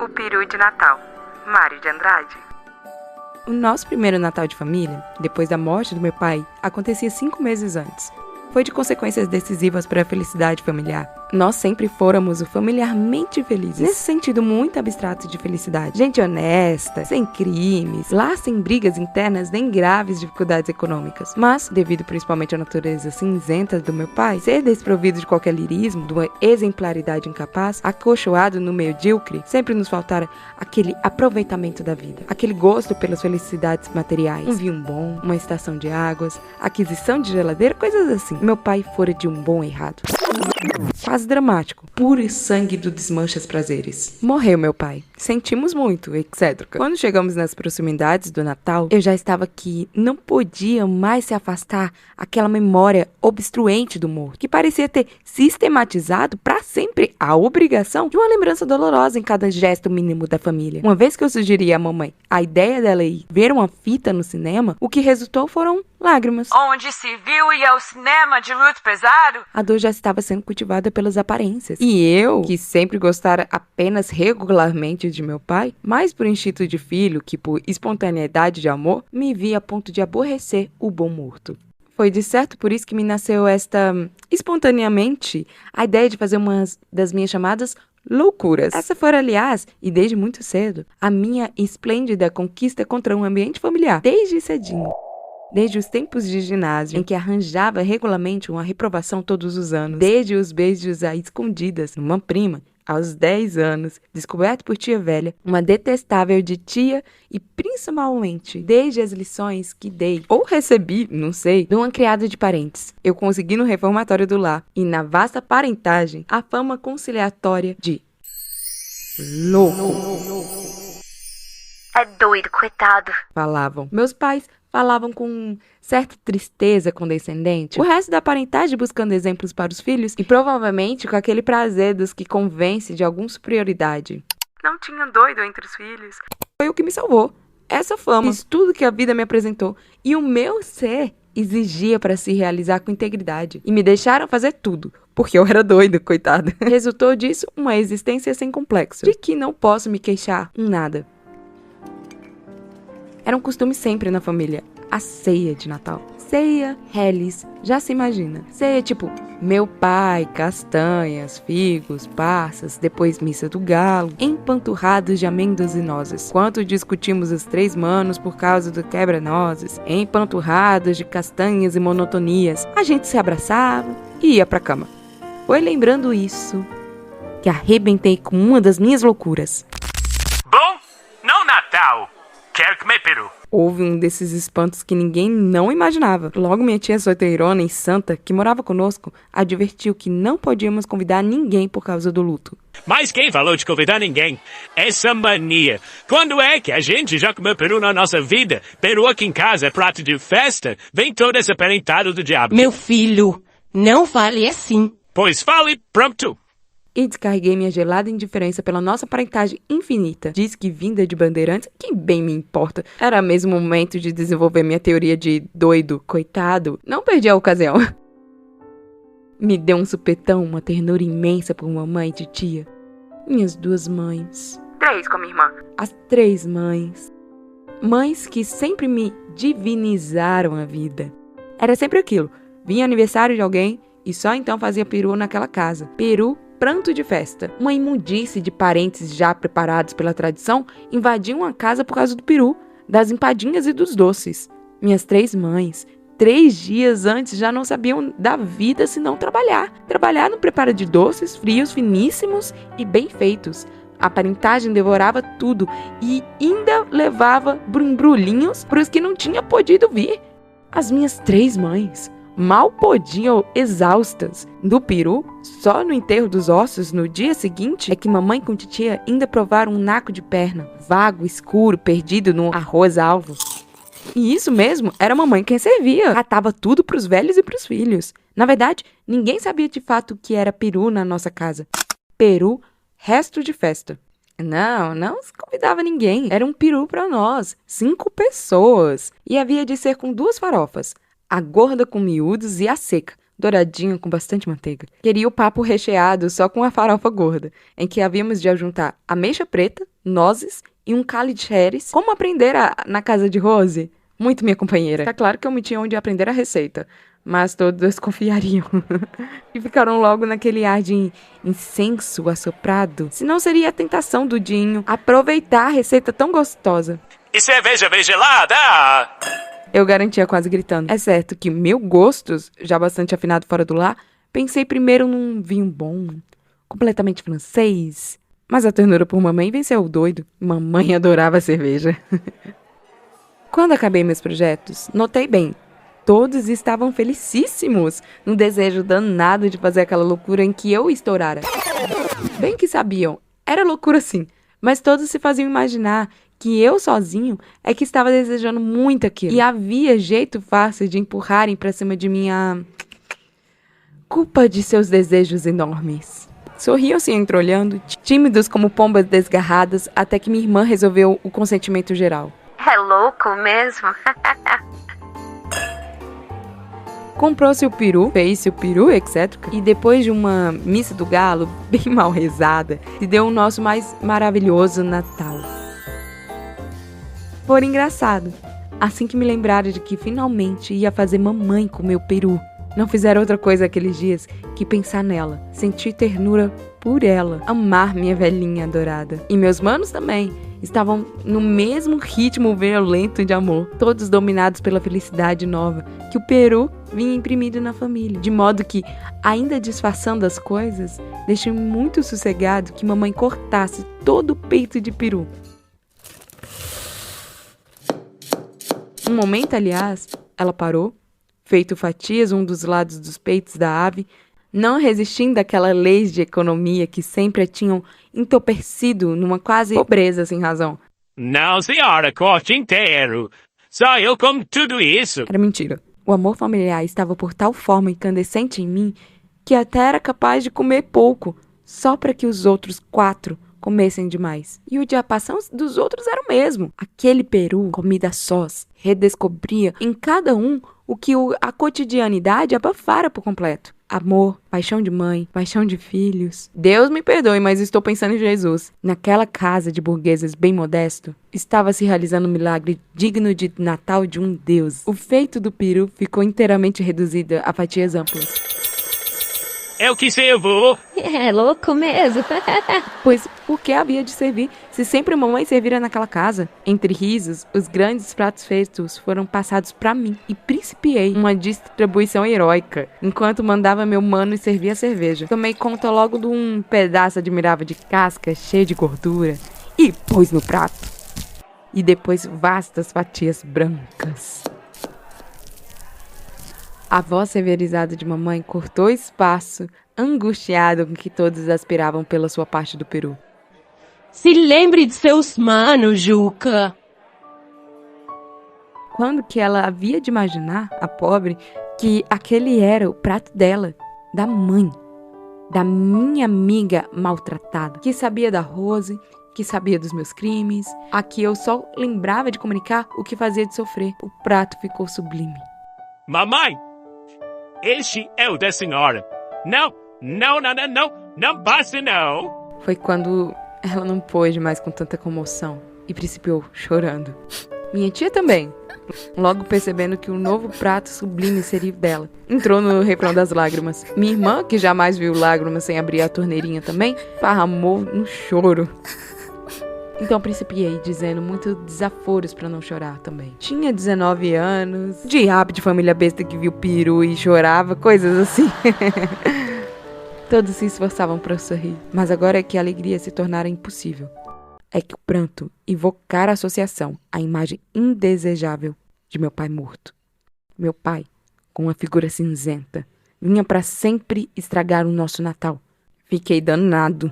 O peru de Natal, Mário de Andrade. O nosso primeiro Natal de família, depois da morte do meu pai, acontecia 5 meses antes. Foi de consequências decisivas para a felicidade familiar. Nós sempre fôramos o familiarmente felizes, nesse sentido muito abstrato de felicidade. Gente honesta, sem crimes, lá sem brigas internas nem graves dificuldades econômicas. Mas, devido principalmente à natureza cinzenta do meu pai, ser desprovido de qualquer lirismo, de uma exemplaridade incapaz, acolchoado no medíocre, sempre nos faltara aquele aproveitamento da vida, aquele gosto pelas felicidades materiais. Um vinho bom, uma estação de águas, aquisição de geladeira, coisas assim. Meu pai fora de um bom errado. Quase dramático. Puro sangue do desmanchas prazeres. Morreu meu pai. Sentimos muito, etc. Quando chegamos nas proximidades do Natal, eu já estava que não podia mais se afastar aquela memória obstruente do morto, que parecia ter sistematizado para sempre a obrigação de uma lembrança dolorosa em cada gesto mínimo da família. Uma vez que eu sugeri à mamãe a ideia dela ir ver uma fita no cinema, o que resultou foram lágrimas. Onde se viu ir ao cinema de luto pesado? A dor já estava sendo cultivada pelas aparências. E eu, que sempre gostara apenas regularmente de meu pai, mais por instinto de filho que por espontaneidade de amor, me vi a ponto de aborrecer o bom morto. Foi de certo por isso que me nasceu espontaneamente, a ideia de fazer uma das minhas chamadas loucuras. Essa foi, aliás, e desde muito cedo, a minha esplêndida conquista contra um ambiente familiar, desde cedinho. Desde os tempos de ginásio, em que arranjava regularmente uma reprovação todos os anos. Desde os beijos a escondidas numa prima, aos 10 anos, descoberto por tia velha, uma detestável de tia e principalmente desde as lições que dei, ou recebi, não sei, de uma criada de parentes. Eu consegui no reformatório do lar e na vasta parentagem a fama conciliatória de louco. É doido, coitado. Falavam. Meus pais falavam com certa tristeza condescendente, o resto da parentagem buscando exemplos para os filhos e provavelmente com aquele prazer dos que convence de alguma superioridade. Não tinha doido entre os filhos. Foi o que me salvou. Essa fama, fiz tudo que a vida me apresentou e o meu ser exigia para se realizar com integridade. E me deixaram fazer tudo, porque eu era doida, coitada. Resultou disso uma existência sem complexo, de que não posso me queixar em nada. Era um costume sempre na família, a ceia de Natal. Ceia, reles, já se imagina. Ceia tipo, meu pai, castanhas, figos, passas, depois missa do galo, empanturrados de amêndoas e nozes. Quanto discutimos os 3 manos por causa do quebra-nozes, empanturrados de castanhas e monotonias. A gente se abraçava e ia pra cama. Foi lembrando isso que arrebentei com uma das minhas loucuras. Bom, não Natal. Quero comer peru. Houve um desses espantos que ninguém não imaginava. Logo minha tia solteirona e santa, que morava conosco, advertiu que não podíamos convidar ninguém por causa do luto. Mas quem falou de convidar ninguém? Essa mania. Quando é que a gente já comeu peru na nossa vida? Peru aqui em casa é prato de festa? Vem toda essa parentada do diabo. Meu filho, não fale assim. Pois fale, pronto. E descarreguei minha gelada indiferença pela nossa parentagem infinita. Diz que vinda de bandeirantes, quem bem me importa. Era mesmo o momento de desenvolver minha teoria de doido, coitado. Não perdi a ocasião. Me deu um supetão, uma ternura imensa por mamãe e titia. Minhas 2 mães. 3 com a minha irmã. As 3 mães. Mães que sempre me divinizaram a vida. Era sempre aquilo. Vinha aniversário de alguém e só então fazia peru naquela casa. Peru, pranto de festa. Uma imundície de parentes já preparados pela tradição invadiam a casa por causa do peru, das empadinhas e dos doces. Minhas 3 mães, 3 dias antes, já não sabiam da vida senão trabalhar. Trabalhar no preparo de doces, frios, finíssimos e bem feitos. A parentagem devorava tudo e ainda levava embrulhinhos para os que não tinham podido vir. As minhas 3 mães mal podiam, exaustas, do peru, só no enterro dos ossos, no dia seguinte, é que mamãe com titia ainda provaram um naco de perna, vago, escuro, perdido no arroz-alvo. E isso mesmo, era a mamãe quem servia. Catava tudo pros velhos e pros filhos. Na verdade, ninguém sabia de fato o que era peru na nossa casa. Peru, resto de festa. Não se convidava ninguém. Era um peru pra nós, 5 pessoas. E havia de ser com 2 farofas. A gorda com miúdos e a seca, douradinho com bastante manteiga. Queria o papo recheado só com a farofa gorda, em que havíamos de ajuntar ameixa preta, nozes e um cali de cherries. Como aprender na casa de Rose? Muito minha companheira. Tá claro que eu me tinha onde aprender a receita, mas todos desconfiariam. E ficaram logo naquele ar de incenso assoprado. Senão seria a tentação do Dinho aproveitar a receita tão gostosa. E cerveja bem gelada? Eu garantia quase gritando. É certo que meu gostos, já bastante afinado fora do lar, pensei primeiro num vinho bom, completamente francês. Mas a ternura por mamãe venceu o doido. Mamãe adorava cerveja. Quando acabei meus projetos, notei bem. Todos estavam felicíssimos, no desejo danado de fazer aquela loucura em que eu estourara. Bem que sabiam, era loucura sim, mas todos se faziam imaginar que eu sozinho é que estava desejando muito aquilo. E havia jeito fácil de empurrarem pra cima de minha culpa de seus desejos enormes. Sorriam se entreolhando, tímidos como pombas desgarradas, até que minha irmã resolveu o consentimento geral. É louco mesmo? Comprou-se o peru, fez-se o peru, etc. E depois de uma missa do galo, bem mal rezada, se deu o nosso mais maravilhoso Natal. Foi engraçado. Assim que me lembraram de que finalmente ia fazer mamãe com meu peru. Não fizeram outra coisa aqueles dias que pensar nela, sentir ternura por ela, amar minha velhinha adorada. E meus manos também estavam no mesmo ritmo violento de amor, todos dominados pela felicidade nova que o peru vinha imprimido na família. De modo que, ainda disfarçando as coisas, deixei muito sossegado que mamãe cortasse todo o peito de peru. Um momento, aliás, ela parou, feito fatias um dos lados dos peitos da ave, não resistindo àquela lei de economia que sempre a tinham entorpecido numa quase pobreza sem razão. Não, senhora, corte inteiro. Só eu como tudo isso. Era mentira. O amor familiar estava por tal forma incandescente em mim que até era capaz de comer pouco, só para que os outros 4 comessem demais. E o diapasão dos outros era o mesmo. Aquele peru, comida sós, redescobria em cada um o que a cotidianidade abafara por completo. Amor, paixão de mãe, paixão de filhos. Deus me perdoe, mas estou pensando em Jesus. Naquela casa de burgueses bem modesto, estava se realizando um milagre digno de Natal de um Deus. O feito do peru ficou inteiramente reduzido a fatias amplas. É o que servou. É louco mesmo. Pois por que havia de servir, se sempre mamãe servira naquela casa? Entre risos, os grandes pratos feitos foram passados para mim e principiei uma distribuição heróica, enquanto mandava meu mano servir a cerveja. Tomei conta logo de um pedaço admirável de casca, cheio de gordura, e pus no prato. E depois vastas fatias brancas. A voz severizada de mamãe cortou espaço, angustiada com que todos aspiravam pela sua parte do peru. Se lembre de seus manos, Juca. Quando que ela havia de imaginar, a pobre, que aquele era o prato dela, da mãe, da minha amiga maltratada, que sabia da Rose, que sabia dos meus crimes, a que eu só lembrava de comunicar o que fazia de sofrer. O prato ficou sublime. Mamãe, este é o da senhora. Não basta não. Foi quando ela não pôde mais com tanta comoção e principiou chorando. Minha tia também, logo percebendo que o novo prato sublime seria dela, entrou no refrão das lágrimas. Minha irmã, que jamais viu lágrimas sem abrir a torneirinha também, parramou no choro. Então principiei dizendo muitos desaforos pra não chorar também. Tinha 19 anos, diabo de família besta que viu peru e chorava, coisas assim. Todos se esforçavam pra sorrir, mas agora é que a alegria se tornara impossível. É que o pranto invocara a associação à imagem indesejável de meu pai morto. Meu pai, com uma figura cinzenta, vinha pra sempre estragar o nosso Natal. Fiquei danado.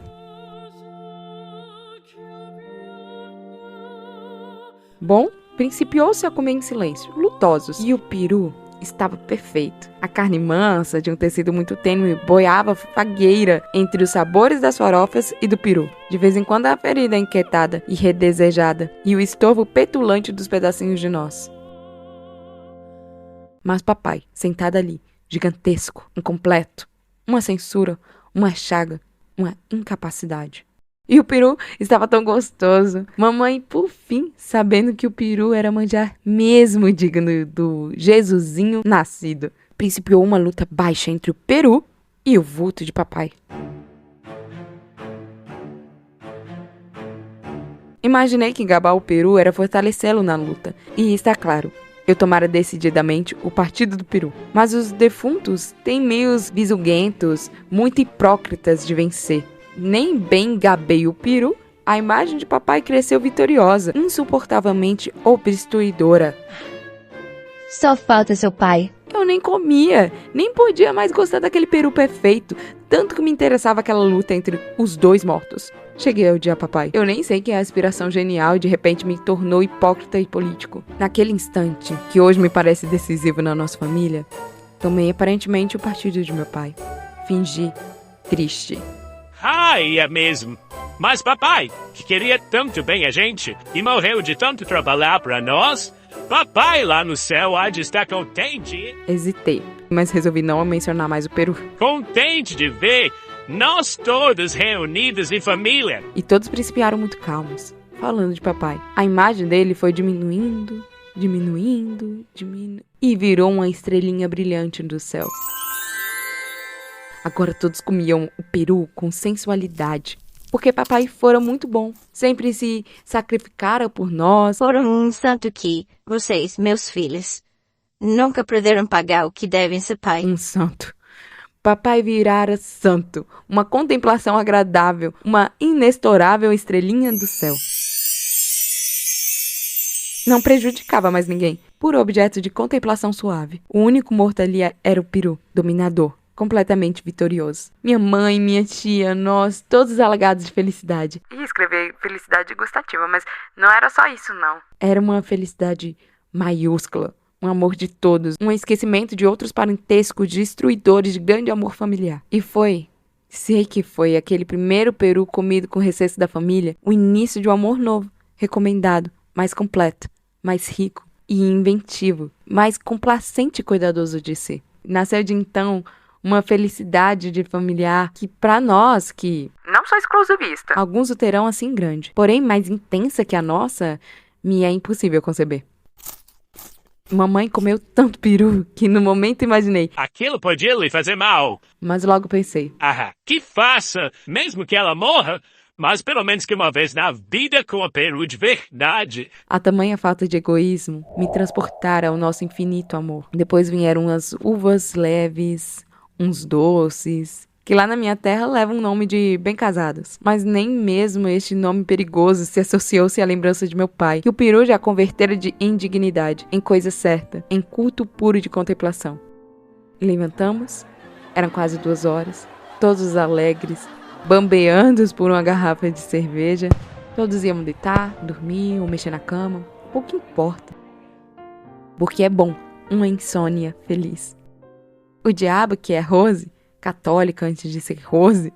Bom, principiou-se a comer em silêncio, lutosos, e o peru estava perfeito. A carne mansa, de um tecido muito tênue, boiava fagueira entre os sabores das farofas e do peru. De vez em quando a ferida inquietada e redesejada, e o estorvo petulante dos pedacinhos de nós. Mas papai, sentado ali, gigantesco, incompleto, uma censura, uma chaga, uma incapacidade. E o peru estava tão gostoso. Mamãe, por fim, sabendo que o peru era manjar mesmo digno do Jesusinho nascido, principiou uma luta baixa entre o peru e o vulto de papai. Imaginei que gabar o peru era fortalecê-lo na luta. E está claro, eu tomara decididamente o partido do peru. Mas os defuntos têm meios bizuguentos, muito hipócritas de vencer. Nem bem gabei o peru, a imagem de papai cresceu vitoriosa, insuportavelmente obstruidora. Só falta seu pai. Eu nem comia, nem podia mais gostar daquele peru perfeito, tanto que me interessava aquela luta entre os dois mortos. Cheguei ao dia, papai. Eu nem sei que a aspiração genial de repente me tornou hipócrita e político. Naquele instante, que hoje me parece decisivo na nossa família, tomei aparentemente o partido de meu pai. Fingi triste. Ai, é mesmo. Mas papai, que queria tanto bem a gente e morreu de tanto trabalhar para nós, papai lá no céu há de estar contente. Hesitei, mas resolvi não mencionar mais o peru. Contente de ver nós todos reunidos em família. E todos principiaram muito calmos, falando de papai. A imagem dele foi diminuindo, e virou uma estrelinha brilhante do céu. Agora todos comiam o peru com sensualidade, porque papai fora muito bom. Sempre se sacrificara por nós. Foram um santo que, vocês, meus filhos, nunca puderam pagar o que devem ser pai. Um santo. Papai virara santo, uma contemplação agradável, uma inexorável estrelinha do céu. Não prejudicava mais ninguém, puro objeto de contemplação suave. O único morto ali era o peru, dominador, completamente vitorioso. Minha mãe, minha tia, nós, todos alagados de felicidade. Ia escrever felicidade gustativa, mas não era só isso, não. Era uma felicidade maiúscula, um amor de todos, um esquecimento de outros parentescos destruidores de grande amor familiar. E sei que foi aquele primeiro peru comido com recesso da família, o início de um amor novo, recomendado, mais completo, mais rico e inventivo, mais complacente e cuidadoso de si. Nasceu de então uma felicidade de familiar que, pra nós, que não sou exclusivista, alguns o terão assim grande, porém mais intensa que a nossa, me é impossível conceber. Mamãe comeu tanto peru que no momento imaginei, Aquilo podia lhe fazer mal. mas logo pensei, Que faça, mesmo que ela morra, mas pelo menos que uma vez na vida com a peru de verdade. a tamanha falta de egoísmo me transportara ao nosso infinito amor. Depois vieram as uvas leves, uns doces, que lá na minha terra levam o nome de bem casados. Mas nem mesmo este nome perigoso se associou-se à lembrança de meu pai, que o peru já convertera em dignidade, em coisa certa, em culto puro de contemplação. E levantamos, eram quase 2 horas, todos alegres, bambeando por uma garrafa de cerveja. Todos iam deitar, dormir ou mexer na cama, pouco importa. Porque é bom, uma insônia feliz. O diabo, que é Rose, católica antes de ser Rose,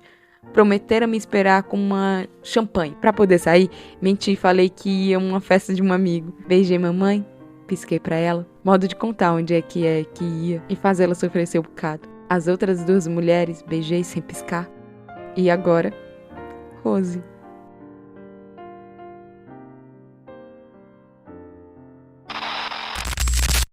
prometera me esperar com uma champanhe. Para poder sair, menti e falei que ia a uma festa de um amigo. Beijei mamãe, pisquei para ela, modo de contar onde é que ia e fazê-la sofrer seu bocado. As outras 2 mulheres beijei sem piscar. E agora, Rose.